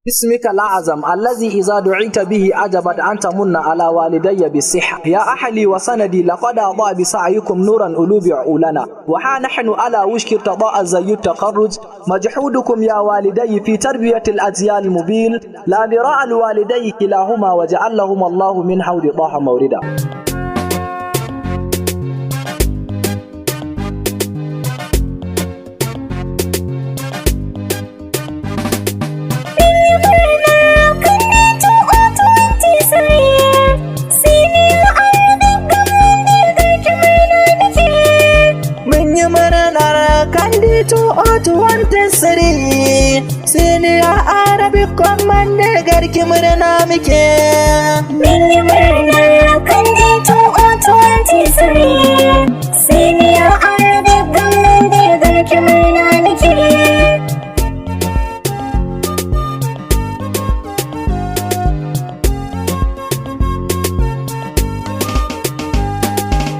اسمك الأعظم الذي إذا دعيت به أجبت أن تمن على والدي بالصحة يا أحلي وسندي لقد أضاء بسعيكم نورا ألوب عقولنا وها نحن على وشك ارتضاء زي التخرج مجحودكم يا والدي في تربية الأجيال مبين لا براء الوالدي كلاهما وجعل لهم الله من حوض طه موردا. Senior Arabic Commander garki murna muke. Mun yi murnar kandi 2023. Senior Arabic Commander garki murna muke.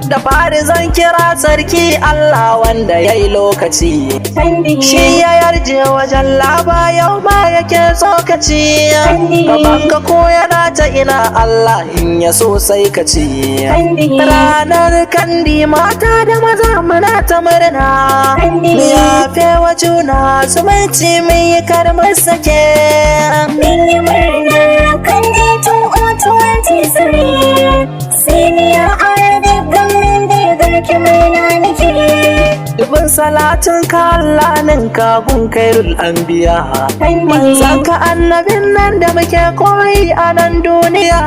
Da fari zan kira sarki Allah wanda ya yi lokaci. Shi ya yarje wajen laba yau ma yake tsokaci. Gabanka ko yana ta ina Allah in ya so sai ka ci. Ranar kandi mata da maza muna ta murna. Mu yafe wa juna zumunci mun yi karmar sake. Mun yi murnar kandi 2023. Senior Arabic Commander garki murna muke. Dubin salatin ka Allah ninka gun kairul anbiya. Manzan ka annabin nan da muke koyi a nan duniya.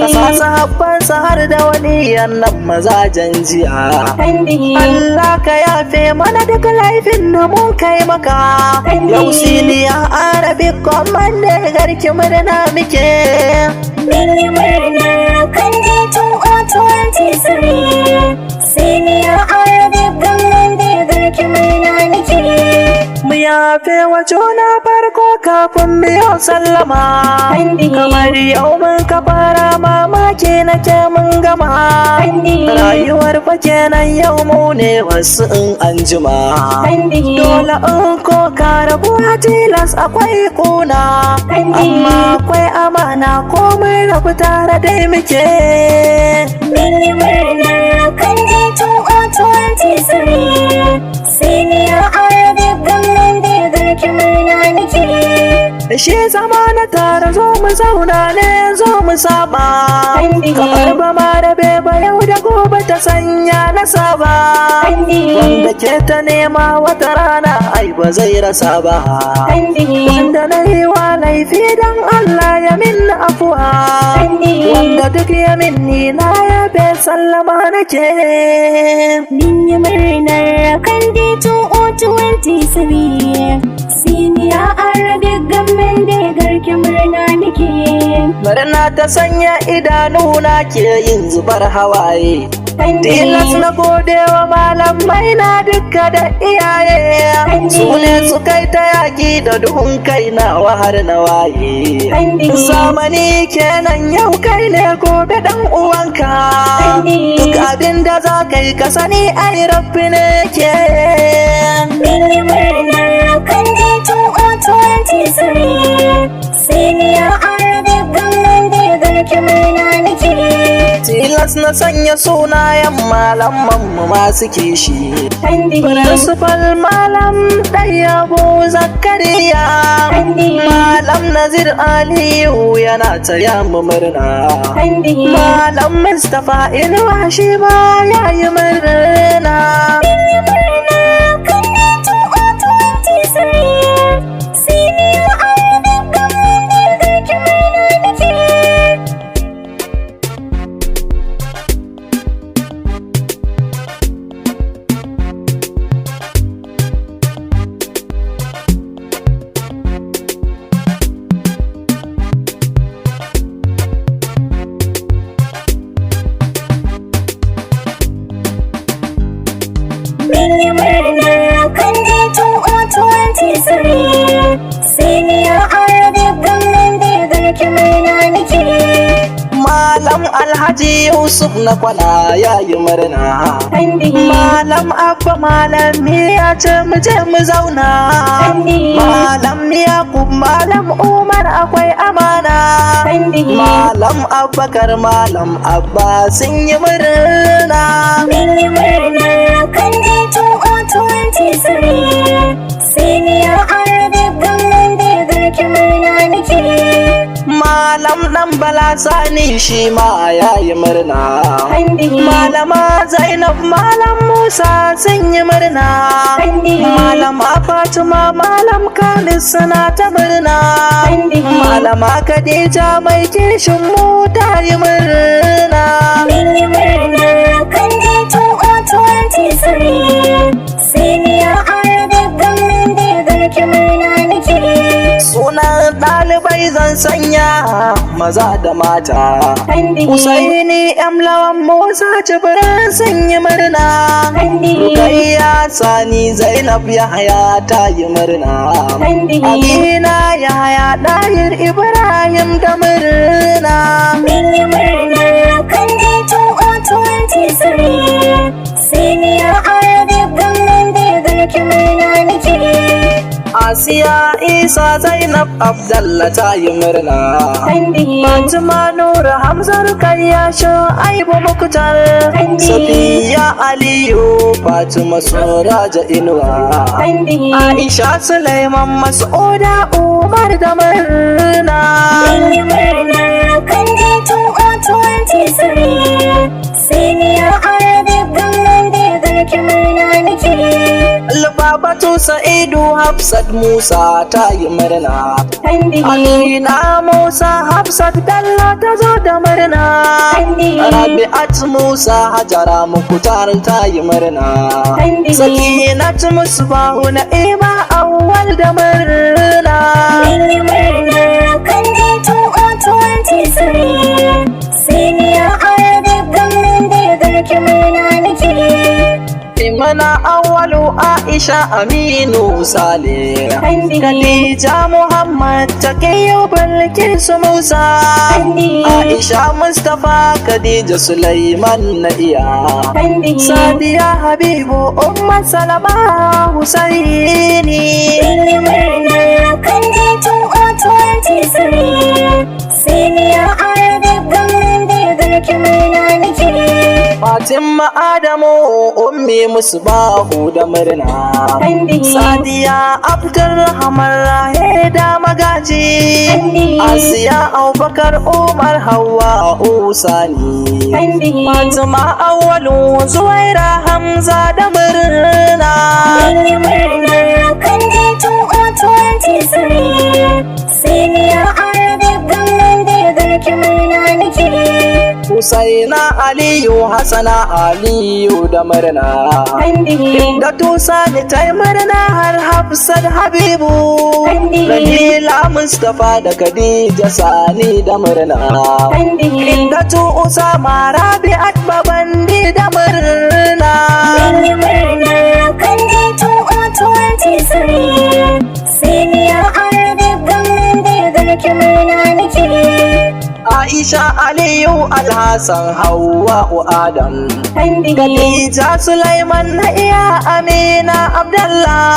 Ka sa sahabbansa har da waliyan nan mazajen jiya. Allah ka yafe mana duk laifin da mun kai maka. Yau Senior Arabic Commander garki murna muke. Mun yi murnar kandi 2023. Senior Arabic Commander garki murna muke. Mu yafe wa juna farko kafin biyo sallama. Kamar yau mun ka fara mamaki nake mun gama. Rayuwar fa kenan yau mu ne wasu in anjima. Dole in ko ka rabuwa tilas akwai kuna. Amma akwai amana komai rabu tare dai muke. Mun yi murnar kandi 2023. Senior Arabic Commander garki murna muke. Shi zama na tare zo mu zauna ne zo mu saba. Kamar ba ma da beba yau da gobe ta sanya na saba. Wanda ke ta nema wata rana ai ba zai rasa ba. Wanda na yi wa laifi don Allah ya min afuwa. Wanda duk ya minni na yabe sallama nake. Mun yi murnar kandi 2023. Senior Arabic Commander garki murna muke. Murna ta sanya idanuna ke yin zubar hawaye. Tilas na gode wa malamai na duka da iyaye. Su ne su kai ta yaƙi da duhun kai na wahar na waye. Zamani kenan yau kai ne gobe dan uwanka. Duk abin da za ka yi ka sani ai rabbi ne ke. Mun yi murnar kandi 2023. Senior Arabic Commander garki murna muke. Tilas na sanya sunayen malaman mu masu kishi. Principal Malam Ɗayyabu Zakariya. Malam Nazir Aliyu yana taya mu murna. Malam Mustapha Inuwa shi ma yayi murna. Senior Arabic Commander garki murna muke. Mun yi murnar kandi 2023. Senior Arabic Commander garki murna muke. Malam Alhaji Yusuf na kwana yayi murna. Malam Abba malami ya ce mu je mu zauna. Malam Yakub Malam Umar akwai amana. Malam Abubakar Malam Abba sun yi murna. Mun yi murnar Kandi 2023 Senior Arabic Government Day garki murna nake. Malam dan Bala Sani shi ma yayi murna. Malama Zainab Malam Musa sun yi murna. Malama Fatima Malam Khalid suna ta murna. Malama Khadija mai kishin mu ta yi murna. Mun yi murnar Kandi 2023 Senior Arabic Government Day garki murna nake. Sunan ɗalibai zan sanya maza da mata. Usaini Lawan Musa Jibrin sun yi murna. Rukayya Sani Zainab Yahaya ta yi murna. Amina Yahaya Ɗahir Ibrahim da murna. Mun yi murnar Kandi 2023 Senior Arabic Government Day garki murna nake. Asiya Isa Zainab Abdallah ta yi murna. Fatima Nura Hamza Rukayya Shu'aibu Muktar. Safiya Aliyu Fatima Suraja Inuwa. Aisha Sulaiman Mas'uda Umar da murna. Mun yi murnar Kandi 2023 Senior Arabic Government Day garki murna nake. Lubabatu Sa'idu Hafsat Musa ta yi murna. Amina Musa Hafsat Bello ta zo da murna. Rabi'at Musa Hajara Mukutar ta yi murna. Sakinat Musbahu Na'ima Awwal da murna. Mun yi murnar Kandi 2023 Senior Arabic Government Day garki murna nake. Imana Awwalu Aisha Aminu Saleh. Khadija Muhammad Taqiyu Bilkisu Musa. Aisha Mustapha Khadija Sulaiman Naiya. Sadiya Habibu Umma Salama Husaini. Mun yi murnar Kandi 2023 Senior Arabic Government Day garki murna nake. Fatima Adamu Ummi Musbahu da murna. Sadiya Abdulrahman Rahe da Magaji. Asiya Abubakar Umar Hawwa Usani. Fatima Awwalu Zuwaira Hamza da murna. Mun yi murnar Kandi 2023 Senior Arabic Government Day garki murna nake. Husaina Aliyu Hassana Aliyu da murna. Da tusa ni ta yi murna har Hafsat Habibu. Rahila Mustapha da Khadija Sani da murna. Da tu Usama Rabi'at Babandi da murna. Mun yi murnar Kandi 2023 Senior Arabic Government Day garki murna nake. Aisha Aliyu Alhassan Hawwa Adam. Khadija Sulaiman Naiya Amina Abdallah.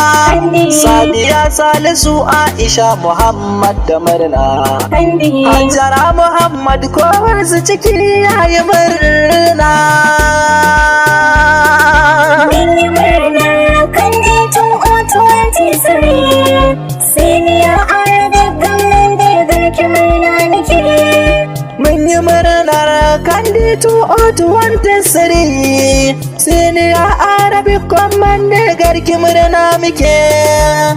Sadiya Salisu Aisha Muhammad da murna. Hajara Muhammad kowarsu ciki yayi murna. Mun yi murnar Kandi 2023 Senior Arabic Government Day garki murna nake. Mun yi murnar Kandi 2023 Senior Arabic Government Day garki murna muke.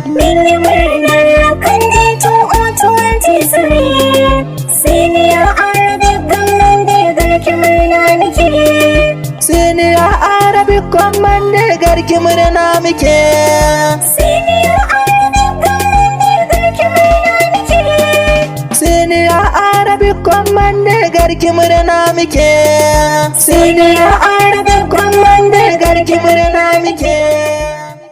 Mun yi murnar Kandi 2023 Senior Arabic Government Day garki murna nake. Senior Arabic Government Day garki murna muke. Senior Arabic Government Day garki murna nake. Senior Arabic Government Day garki murna muke. Senior Arabic Government Day garki murna muke.